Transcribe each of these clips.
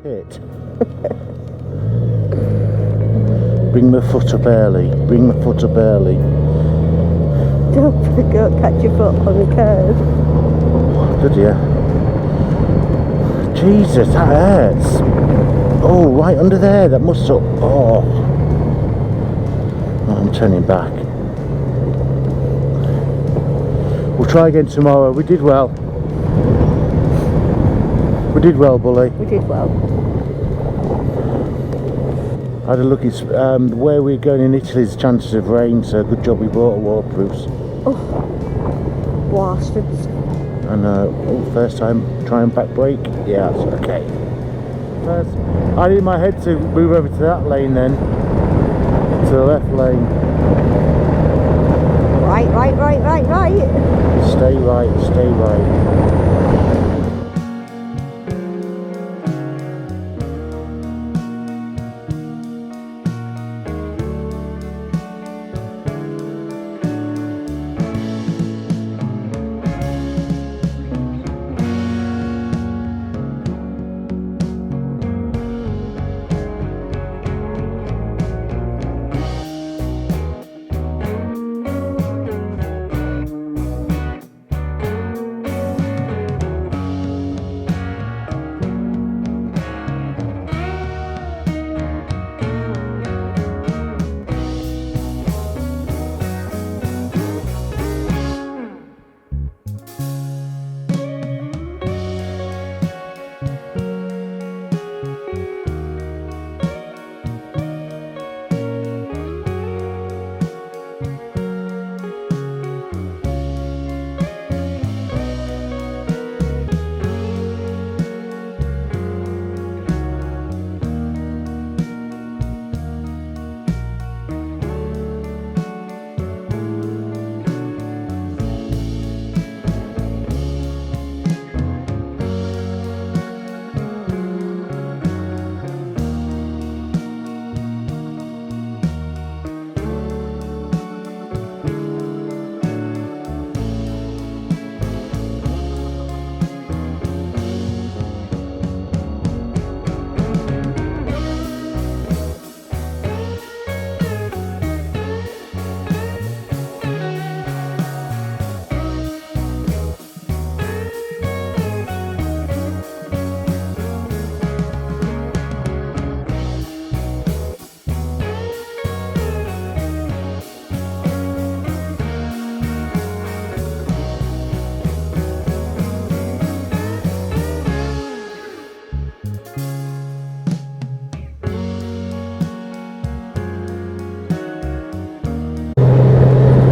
tit. Bring my foot up early. Bring my foot up early. Don't forget, catch your foot on the curve. Did you? Jesus, that hurts. Oh, right under there. That must have. Oh, I'm turning back. We'll try again tomorrow. We did well. We did well, Bully. We did well. I had a look at where we're going in Italy, there's chances of rain, so good job we bought waterproofs. Oh, bastards. And first time trying back brake. Yeah, that's okay. First, I did in my head to move over to that lane then, to the left lane. Right. Stay right, stay right.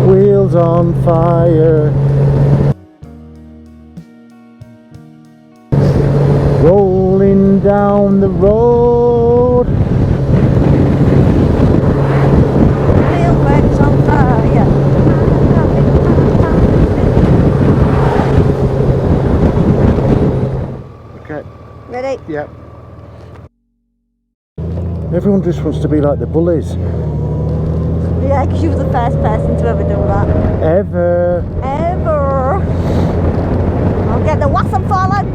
Wheels on fire, rolling down the road. Wheels on fire. Okay. Ready? Yep. Everyone just wants to be like the bullies. Yeah, because you were the first person to ever do that. Ever. I'll get the wasp fallen.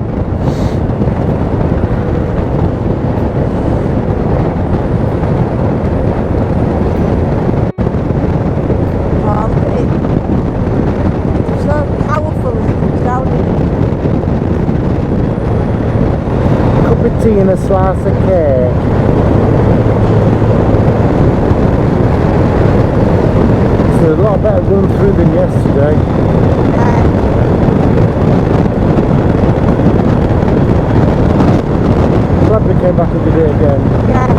Oh, it's so powerful as it comes down. Cup of tea and a slice of cake. A lot better run through than yesterday. Glad we came back and did it again. Yeah.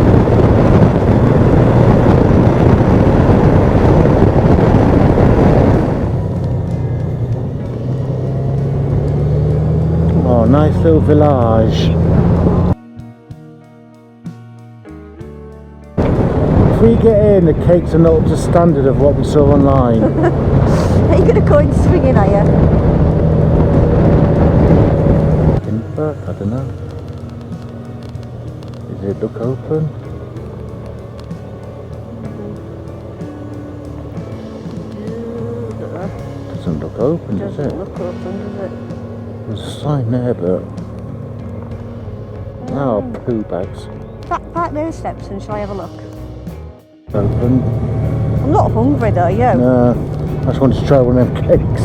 Oh, nice little village. If we get in, the cakes are not up to standard of what we saw online. Are you going to go in swinging, are you? But I don't know. Is it duck open? Doesn't look open, does it? Doesn't look open, does it? There's a sign there, but Oh, poo bags. Back those steps and shall I have a look? Open. I'm not hungry though, you? No, I just wanted to try one of them cakes.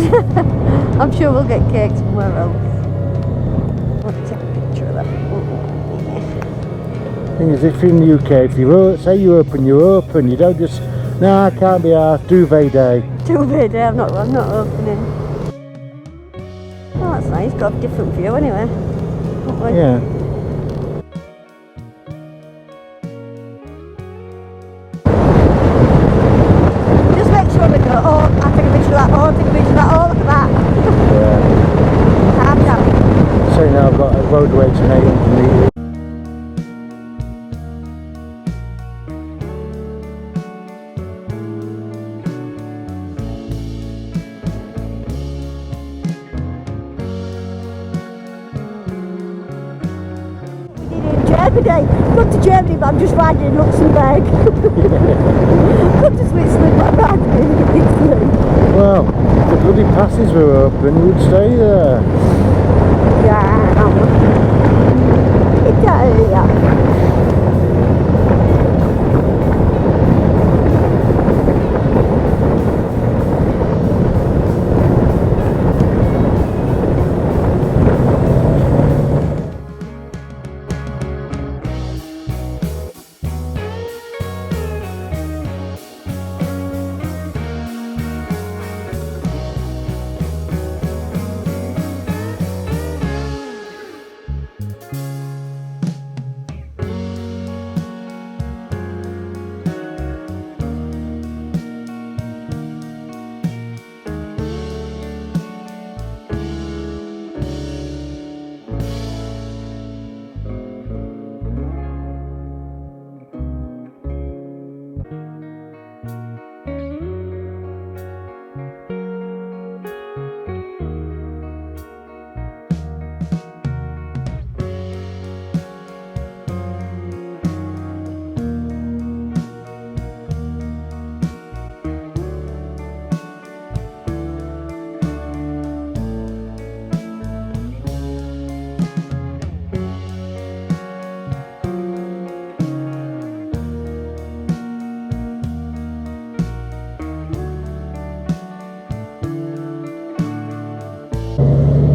I'm sure we'll get cakes somewhere else. Let me take a picture of that. Thing is, if you're in the UK, if you say you're open, you're open. You don't just, no, I can't be arsed, duvet day. Duvet day, I'm not opening. Oh, that's nice, got a different view anyway. Yeah. Just make sure we go, oh, I take a picture of that, oh, I take a picture of that, oh, look at that. Yeah. Calm down. So now I've got a roadway to 800 metres. Germany. Gone to Germany, but I'm just riding in Luxembourg. Gone to Switzerland, but I'm riding in Italy. Well, if the bloody passes were open, you would stay there. Yeah. Italia.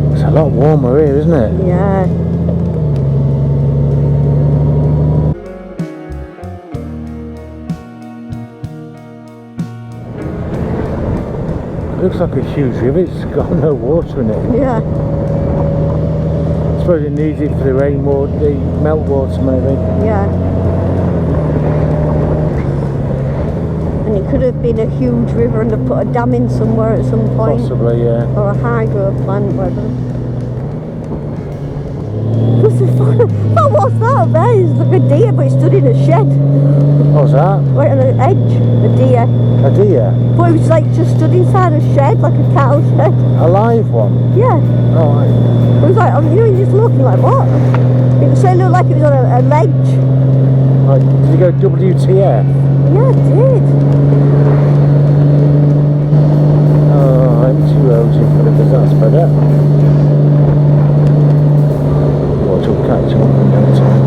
It's a lot warmer here, isn't it? Yeah. It looks like a huge river, it's got no water in it. Yeah. I suppose it needs it for the rainwater, the meltwater maybe. Yeah. And it could have been a huge river and they put a dam in somewhere at some point. Possibly, yeah. Or a hydro plant, whatever. Oh, what's that there? It's like a deer, but it stood in a shed. What's that? Right on the edge. A deer. A deer? But it was like just stood inside a shed, like a cattle shed. A live one? Yeah. Oh, right. It was like, you know, you're just looking like, what? It was, so it looked like it was on a ledge. Right. Did you go WTF? Yeah, it did. Oh, empty roads in front of us, that's better. Water will catch up in no time.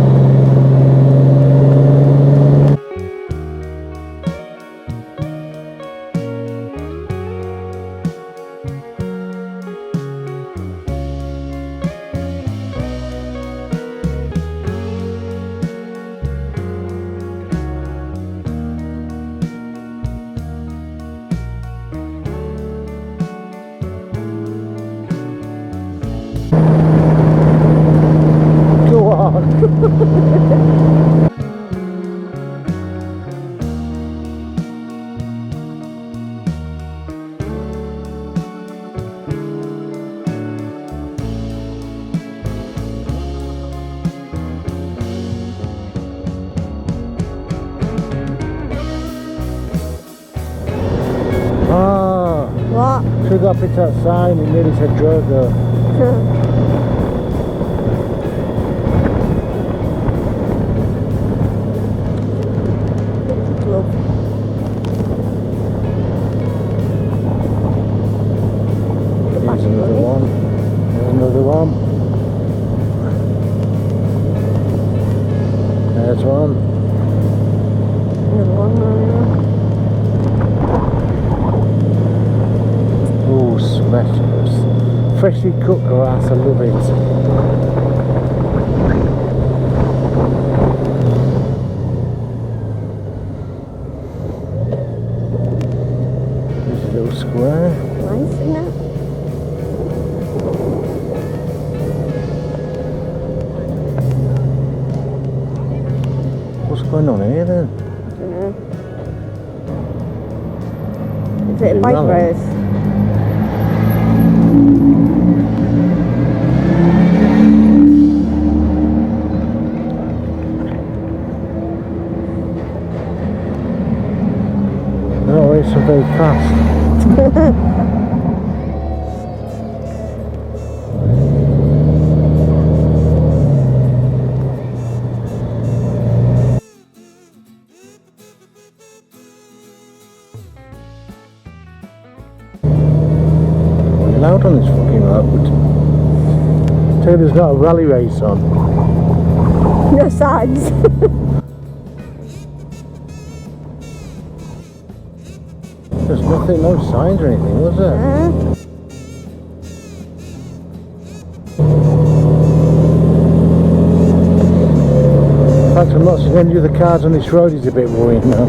Go on. Ah, What? should have picked that sign, it nearly said Drogo. Glove. Here's another one. There's another one. vegetables. Freshly cooked grass, I love it. This is a little square. Nice, isn't it? What's going on here then? Is it a bike race? No, it's so very fast. Loud on this fucking road. Tell you there's not a rally race on. No signs. There's nothing, no signs or anything, was there? In fact, I'm not seeing any of the cars on this road. Is a bit worrying now.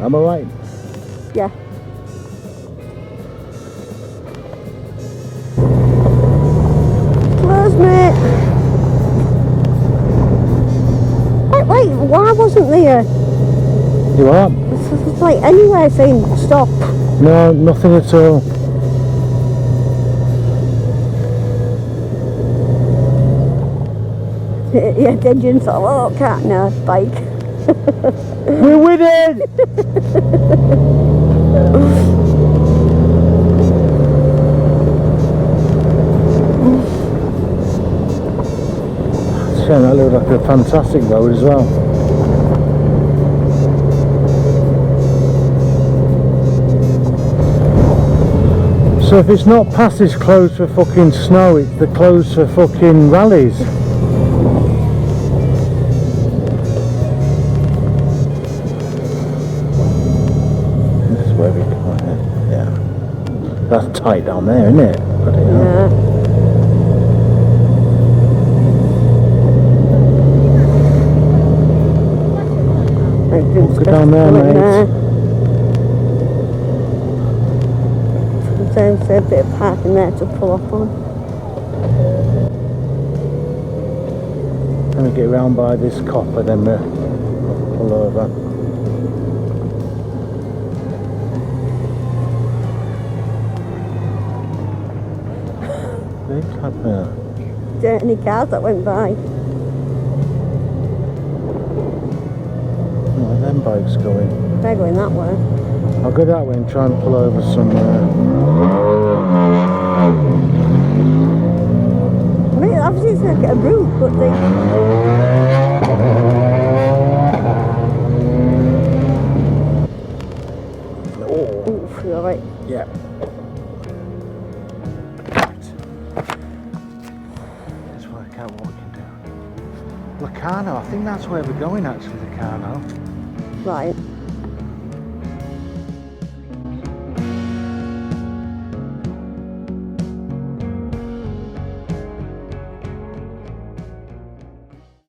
Am I right? Yeah. Close, mate. Wait, why wasn't there? You are? It's like anywhere saying stop. No, nothing at all. Yeah, engine sort of, oh, cat, no, bike. We're winning! Shame that looked like a fantastic road as well. So if it's not passes closed for fucking snow, it's the closed for fucking rallies. That's tight down there, isn't it? Yeah. Go down there, mate. Sometimes there's a bit of parking there to pull up on. Let me get round by this copper, then pull over. Is there any cars that went by? Oh, them bikes going. They're going that way. I'll go that way and try and pull over somewhere. I mean, obviously it's like a route, but they... Oh. Oof, you're right. Yeah. Locarno, I think that's where we're going actually, Locarno. Right.